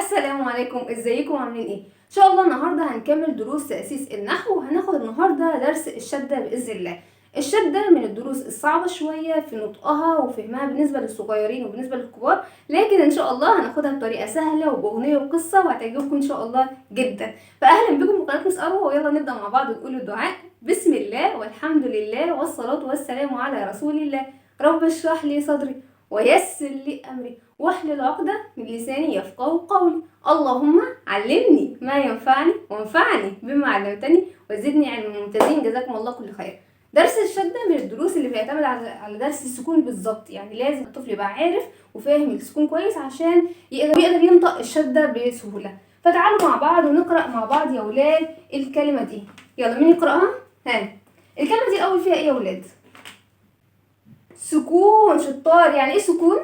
السلام عليكم، ازيكم عاملين ايه؟ ان شاء الله النهارده هنكمل دروس تأسيس النحو، وهناخد النهارده درس الشدة بإذن الله. الشدة من الدروس الصعبة شوية في نطقها وفهمها بالنسبة للصغيرين وبالنسبة للكبار، لكن ان شاء الله هناخدها بطريقة سهلة وبأغنية وقصة وهتعجبكم ان شاء الله جدا. فأهلا بكم في قناة مس أروى، ويلا نبدأ مع بعض ونقول الدعاء. بسم الله والحمد لله والصلاة والسلام على رسول الله. رب اشرح لي صدري ويسر لي أمري واحلل عقدة من لساني يفقهوا قولي. اللهم علمني ما ينفعني وانفعني بما علمتني وزدني علما ممتازين. جزاكم الله كل خير. درس الشدة من الدروس اللي بيعتمد على درس السكون بالظبط، يعني لازم الطفل يبقى عارف وفاهم السكون كويس عشان يقدر ينطق الشدة بسهولة. فتعالوا مع بعض ونقرأ مع بعض يا ولاد الكلمة دي. يلا مين يقرأها؟ الكلمة دي الأول فيها ايه يا ولاد؟ سكون. شطار. يعني ايه سكون؟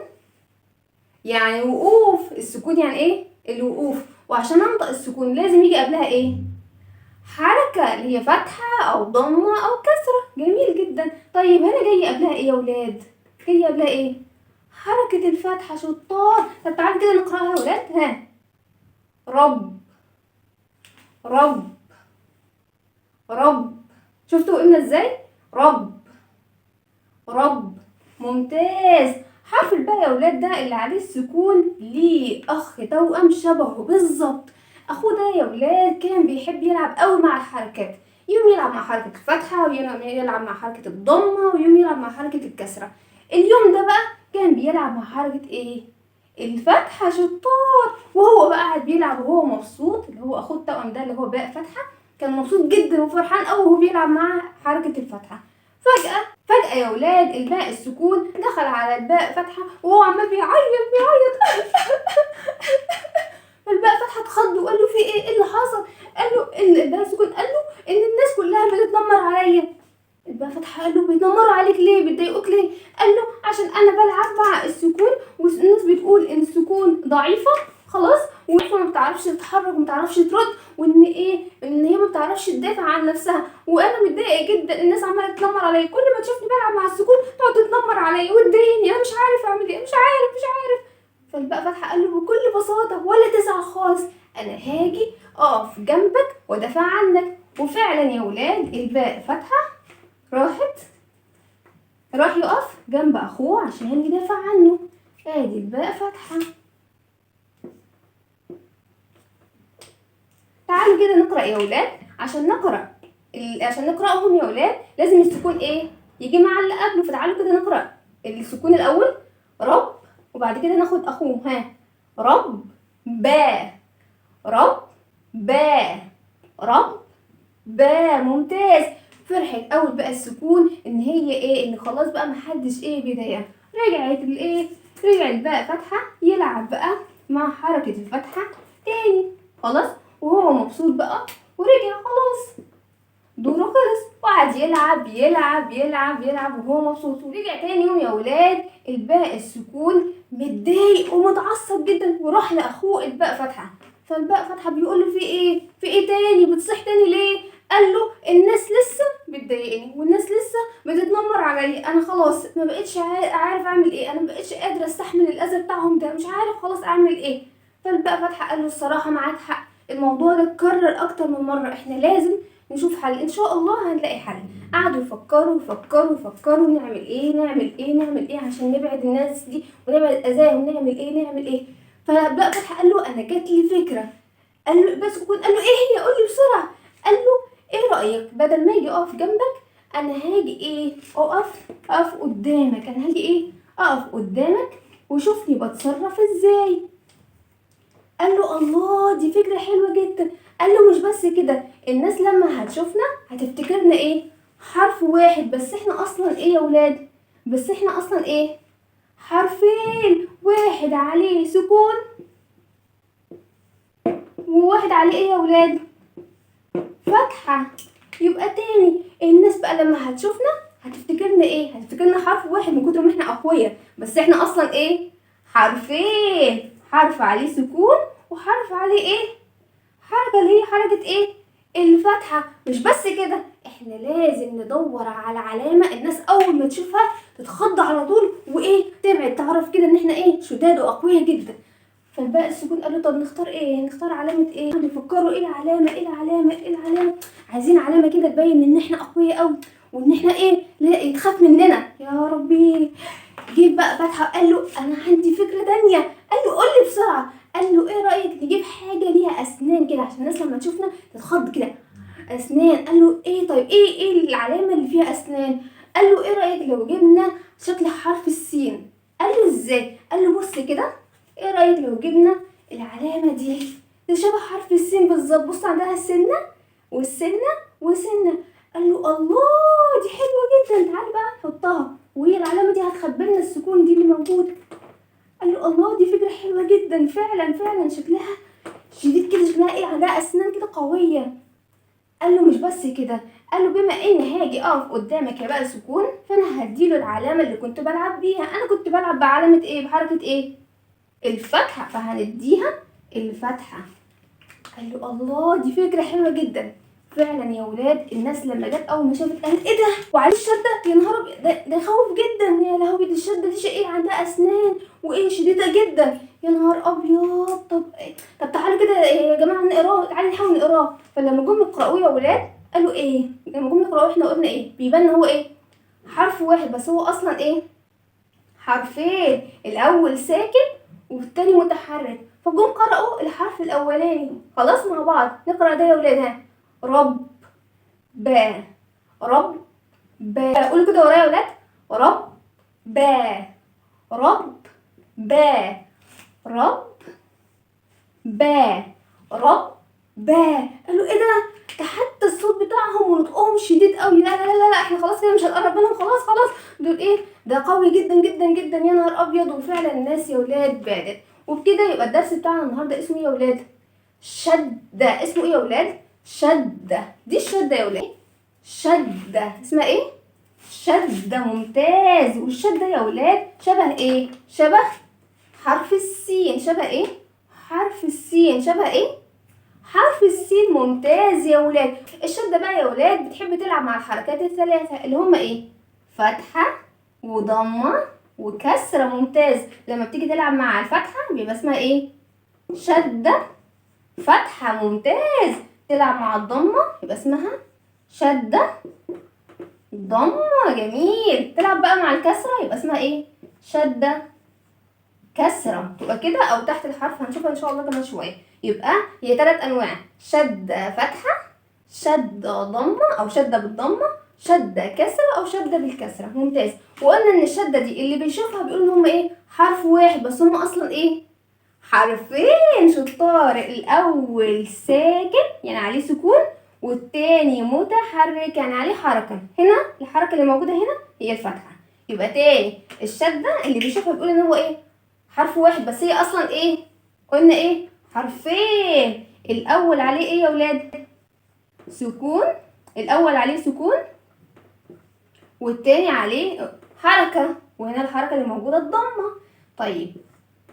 يعني وقوف. السكون يعني ايه؟ الوقوف. وعشان انطق السكون لازم يجي قبلها ايه؟ حركة، اللي هي فتحة او ضمة او كسرة. جميل جدا. طيب هنا جاي قبلها ايه يا ولاد؟ جاي قبلها ايه؟ حركة الفتحة. شطار. طب تعالوا كده نقراها يا ولاد. رب رب رب. شفتوا قلنا ازاي؟ رب رب. ممتاز. حرف الباء يا ولاد ده اللي عليه السكون ليه اخ توأم شبهه بالظبط. اخوه ده يا ولاد كان بيحب يلعب قوي مع الحركات، يوم يلعب مع حركة الفتحة ويوم يلعب مع حركة الضمة ويوم يلعب مع حركة الكسرة. اليوم ده بقى كان بيلعب مع حركة ايه؟ الفتحة. شطار. وهو بقى قاعد بيلعب وهو مبسوط، اللي هو اخوه التوأم ده اللي هو باء فتحة، كان مبسوط جدا وفرحان قوي وهو بيلعب مع حركة الفتحة. فجأة يا ولاد الباء السكون دخل على الباء فتحة وهو عمال بيعيط فالباء فتحة اتخض وقال له في ايه؟ ايه اللي حصل؟ قال له ان الباء السكون قال له ان الناس كلها بتتنمر عليا. الباء فتحة قال له بيتنمروا عليك ليه؟ بيتضايقوك ليه؟ قال له عشان انا بلعب مع السكون والناس بتقول ان السكون ضعيفة خلاص، وضعيفة ما بتعرفش تتحرك وما بتعرفش ترد، وان ايه؟ ان هي ما بتعرفش تدافع عن نفسها، وانا متضايقه جدا. الناس عماله تتنمر عليا، كل ما تشوفني بلعب مع السكون تقعد تتنمر عليا وتضايقني، انا مش عارف اعمل ايه، مش عارف. فالباء فتحة قال له بكل بساطه ولا تزعل خالص، انا هاجي اقف جنبك وادافع عنك. وفعلا يا ولاد الباء فتحة راح يقف جنب اخوه عشان يدافع عنه. ادي الباء فتحة. تعالوا كده نقرأ يا ولاد. عشان نقرأهم يا ولاد لازم السكون ايه؟ يجي مع اللي قبله. فتعالوا كده نقرأ السكون الأول رب، وبعد كده ناخد أخوه. رب با رب با رب با. ممتاز. فرحت أول بقى السكون إن هي ايه؟ إن خلاص بقى محدش ايه بيضايقها. رجع الباء فتحة يلعب بقى مع حركة الفتحة تاني خلاص، وهو مبسوط بقى ورجع خلاص دوره خلص، وقعد يلعب وهو مبسوط. ورجع تاني يوم يا ولاد الباء السكون متضايق ومتعصب جدا وراح لاخوه الباء فتحة. فالباء فتحة بيقول له في ايه تاني؟ بتصيح تاني ليه؟ قال له الناس لسه بتضايقني والناس لسه بتتنمر عليا، انا خلاص ما بقتش عارف اعمل ايه، انا ما بقتش قادر استحمل الاذى بتاعهم ده، مش عارف خلاص اعمل ايه. فالباء فتحة قال له الصراحه معاك حق، الموضوع ده اتكرر اكتر من مره، احنا لازم نشوف حل، ان شاء الله هنلاقي حل. قعدوا يفكروا نعمل ايه عشان نبعد الناس دي ونبعد اذاهم، نعمل ايه. فبقى فتحة قال له انا جات لي فكره. قال له بس قال له ايه هي؟ قول لي بسرعه. قال له ايه رايك بدل ما اجي اقف جنبك انا هاجي ايه؟ اقف قدامك. انا هاجي ايه؟ اقف قدامك وشوفني بتصرف ازاي. قال له الله دي فكرة حلوة جدا. قال له مش بس كده، الناس لما هتشوفنا هتفتكرنا ايه؟ حرف واحد، بس احنا اصلا ايه يا ولاد؟ حرفين، واحد عليه سكون وواحد عليه ايه يا ولاد؟ فتحة. يبقى تاني الناس بقى لما هتشوفنا هتفتكرنا ايه؟ هتفتكرنا حرف واحد من كتر ما احنا اقوياء، بس احنا اصلا ايه؟ حرفين، حرف عليه سكون وحرف عليه ايه؟ حركة اللي هي حركة ايه؟ الفتحة. مش بس كده، احنا لازم ندور على علامة الناس اول ما تشوفها تتخض على طول وايه؟ تبعد، تعرف كده ان احنا ايه؟ شداد واقوياء جدا. فالباء السكون قال له طب نختار ايه؟ نختار علامة ايه؟ بيفكروا ايه العلامة ايه العلامة ايه العلامة، عايزين علامة كده تبين ان احنا اقوياء قوي وان احنا ايه لا يتخاف مننا. يا ربي، جيب بقى فتحة قال له انا عندي فكرة تانية. قال له قول لي بسرعة. قال له ايه رأيك نجيب حاجة ليها اسنان كده عشان الناس لما تشوفنا تتخض كده، اسنان. قال له ايه طيب ايه العلامة اللي فيها اسنان؟ قال له ايه رأيك لو جبنا شكل حرف السين؟ قال له ازاي؟ قال له بص كده، ايه رأيك لو جبنا العلامة دي شبه حرف السين بالظبط، بص عندها السنة والسنة وسنة. قال له الله دي حلوة جدا، تعالي بقى نحطها وهي العلامة دي هتخبي لنا السكون دي اللي موجودة. قال له الله دي فكرة حلوة جدا، فعلا شكلها شديد كده، شكلها ايه عندها اسنان كده قوية. قال له مش بس كده، قال له بما اني هاجي اقف قدامك يا بقى سكون، فانا هديله العلامة اللي كنت بلعب بيها. انا كنت بلعب بعلامة ايه؟ بحركة ايه؟ الفتحة، فهنديها الفتحة. قال له الله دي فكرة حلوة جدا. فعلا يا ولاد الناس لما جت اول ما شافت قالت ايه ده وعليه الشدة، يا نهار ابيض ده يخوف جدا، يا لهوي دي الشدة دي ايه عندها اسنان وايه شديدة جدا، يا نهار ابيض. طب تعالوا كده يا جماعة نقراه، تعالوا نحاول نقراه. فلما جم يقرأوه يا ولاد قالوا ايه؟ لما جم يقرأوه احنا قلنا ايه؟ بيبان هو ايه؟ حرف واحد بس هو اصلا ايه؟ حرفين، الاول ساكن والتاني متحرك. فجم قرأوا الحرف الاولاني خلاص مع بعض. نقرأ ده يا ولاد، ها رب با رب با، قولوا كده ورايا يا ولاد، رب با رب با رب با رب با. قالوا ايه ده حتى الصوت بتاعهم ونطقهم شديد قوي، لا احنا خلاص كده مش هنقرب منهم، خلاص دول ايه ده قوي جدا جدا جدا، يا نهار ابيض. وفعلا الناس يا ولاد بعدت. وبكده يبقى الدرس بتاعنا النهارده اسمه ايه يا ولاد؟ شدة. اسمه ايه يا ولاد؟ شدة. دي الشدة يا ولاد، شدة اسمها ايه؟ شدة. ممتاز. والشدة يا ولاد شبه ايه؟ شبه حرف السين. شبه ايه؟ حرف السين. شبه ايه؟ حرف السين. ممتاز يا ولاد. الشدة بقى يا ولاد بتحب تلعب مع الحركات الثلاثة اللي هما ايه؟ فتحة وضمة وكسرة. ممتاز. لما بتيجي تلعب مع الفتحة بيبقى اسمها ايه؟ شدة فتحة. ممتاز. تلعب مع الضمة يبقى اسمها شدة ضمة. جميل. تلعب بقى مع الكسرة يبقى اسمها ايه؟ شدة كسرة. تبقى كده او تحت الحرف هنشوفها ان شاء الله كمان شوية. يبقى هي 3 انواع: شدة فتحة، شدة ضمة او شدة بالضمة، شدة كسرة او شدة بالكسرة. ممتاز. وقلنا ان الشدة دي اللي بيشوفها بيقول ان هم ايه؟ حرف واحد بس هم اصلا ايه؟ حرفين. شطار. الاول ساكن يعني عليه سكون، والتاني متحرك يعني عليه حركة. هنا الحركة اللي موجودة هنا هي الفتحة. يبقى تاني الشدة اللي بيشوفها بيقول ان هو ايه؟ حرف واحد بس هي اصلا ايه؟ قلنا ايه؟ حرفين. الاول عليه ايه يا ولاد؟ سكون. الاول عليه سكون والتاني عليه حركة، وهنا الحركة اللي موجودة الضمة. طيب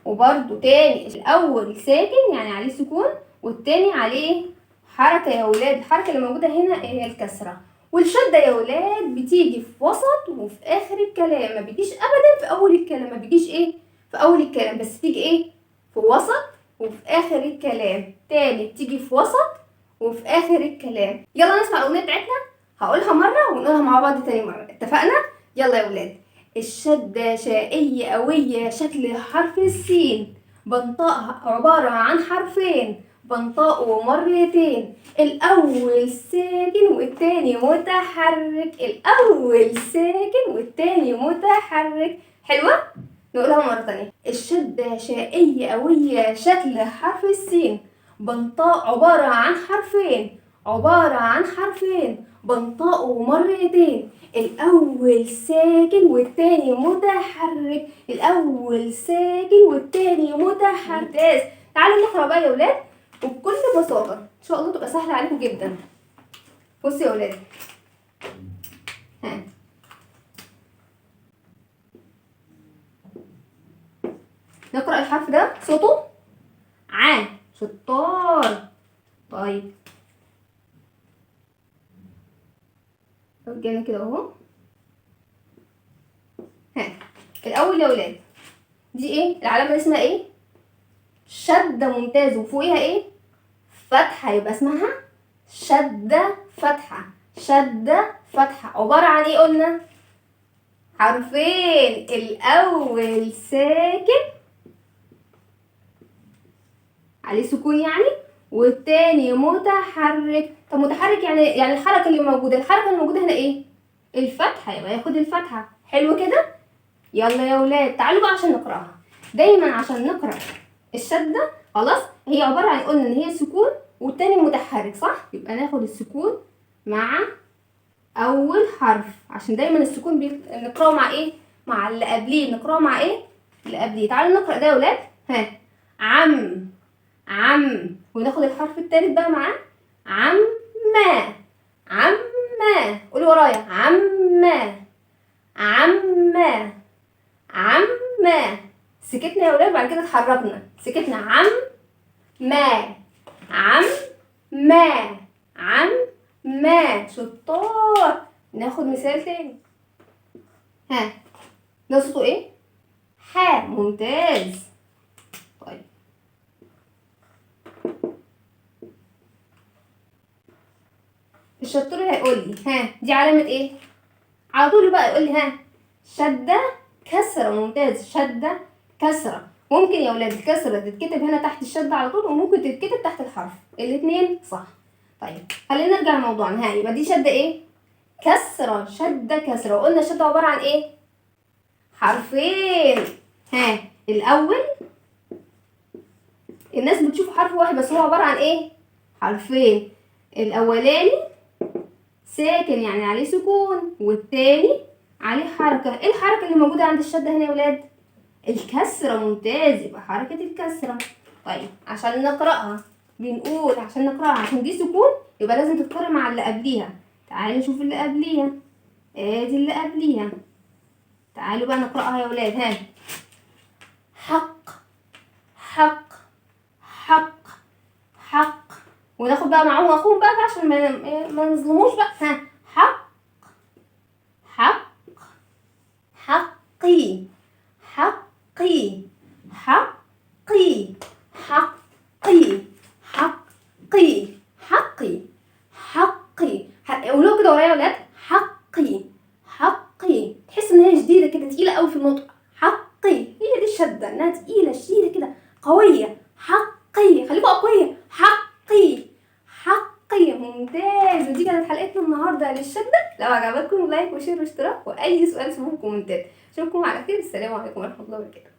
وبرده تاني الاول ساكن يعني عليه سكون والتاني عليه حركة يا ولاد. الحركة اللي موجودة هنا هي الكسرة. والشدة يا ولاد بتيجي في وسط وفي اخر الكلام، ما بيجيش ابدا في اول الكلام. ما بيجيش ايه؟ في اول الكلام بس تيجي ايه؟ في وسط وفي اخر الكلام. تاني بتيجي في وسط وفي اخر الكلام. يلا نسمع الاغنية بتاعتنا، هقولها مرة ونقولها مع بعض تاني مرة، اتفقنا؟ يلا يا ولاد. الشدة شقية قوية شكل حرف السين، بنطقها عبارة عن حرفين بنطقه مرتين، الأول ساكن والتاني متحرك. الأول ساكن والتاني متحرك. حلوة؟ نقولها مرة تانية. الشدة شقية قوية شكل حرف السين، بنطق عبارة عن حرفين بنطقه مرتين، الأول ساكن والتاني متحرك. الأول ساكن والتاني متحرك. ممتاز. تعالوا نقرأ بقى يا ولاد وبكل بساطة إن شاء الله تبقى سهلة عليكم جدا. بصوا يا ولاد، نقرأ الحرف ده صوته ع. شطار. طيب رجعنا كده اهو. الأول يا ولاد دي ايه؟ العلامة اسمها ايه؟ شدة ممتاز وفوقيها ايه؟ فتحة، يبقى اسمها شدة فتحة. شدة فتحة عبارة عن ايه قلنا؟ حرفين، الأول ساكن عليه سكون يعني، والتاني متحرك. طب متحرك يعني الحركة اللي موجودة، الحركة اللي موجودة هنا ايه؟ الفتحة، يبقى ياخد الفتحة. حلو كده؟ يلا يا ولاد تعالوا بقى عشان نقراها. دايما عشان نقرا الشده خلاص هي عباره عن قلنا ان هي سكون والتاني متحرك صح، يبقى ناخد السكون مع اول حرف، عشان دايما السكون نقراه مع ايه؟ مع اللي قبليه. نقراه مع ايه؟ اللي قبليه. تعالوا نقرا ده يا ولاد. ها، عم، عم، وناخد الحرف التالت بقى معاه، عما، عما. قولي ورايا، عما، عما، عما. سكتنا يا ولاد بعد كده اتحركنا، سكتنا. عم ما، عم ما، عم ما. شطار. ناخد مثال تاني. ها، ده صوته ايه؟ ح. ممتاز. طيب الشطور هيقول لي ها دي علامة ايه؟ على طول بقى يقول لي ها شدة كسرة. ممتاز، شدة كسرة. ممكن يا ولاد الكسرة تتكتب هنا تحت الشدة على طول، وممكن تتكتب تحت الحرف، الاتنين صح. طيب خلينا نرجع لموضوعنا. ها يبقى دي شدة ايه؟ كسرة. شدة كسرة. وقلنا الشدة عبارة عن ايه؟ حرفين. ها الأول الناس بتشوف حرف واحد بس هو عبارة عن ايه؟ حرفين. الأولاني ساكن يعني عليه سكون، والتاني عليه حركة. ايه الحركة اللي موجودة عند الشدة هنا يا ولاد؟ الكسرة. ممتاز، يبقى حركة الكسرة. طيب عشان نقرأها بنقول عشان نقرأها عشان دي سكون يبقى لازم تتقرأ مع اللي قبليها. تعالوا نشوف اللي قبليها. ادي اللي قبليها. تعالوا بقى نقرأها يا ولاد. ها، حق، حق، حق، حق. وناخد بقى معاهم اخوهم بقى عشان ما نظلموش بقى. ها، حق، حق، حقي، حقي، حقي، حقي، حقي، حقي، حقي. قولوا كده ورايا يا ولاد. حقي، حقي. تحس ان هي شديده كده، تقيله قوي في النطق. حقي، هي دي الشده، انها تقيله شديده كده قويه. حقي، خليكوا اقوياء. حقي، حقي. ممتاز. ودي كانت حلقتنا النهارده للشده. لو عجبتكم لايك وشير واشتراك، واي سؤال سيبوه في الكومنتات. اشوفكم على خير. السلام عليكم ورحمه الله وبركاته.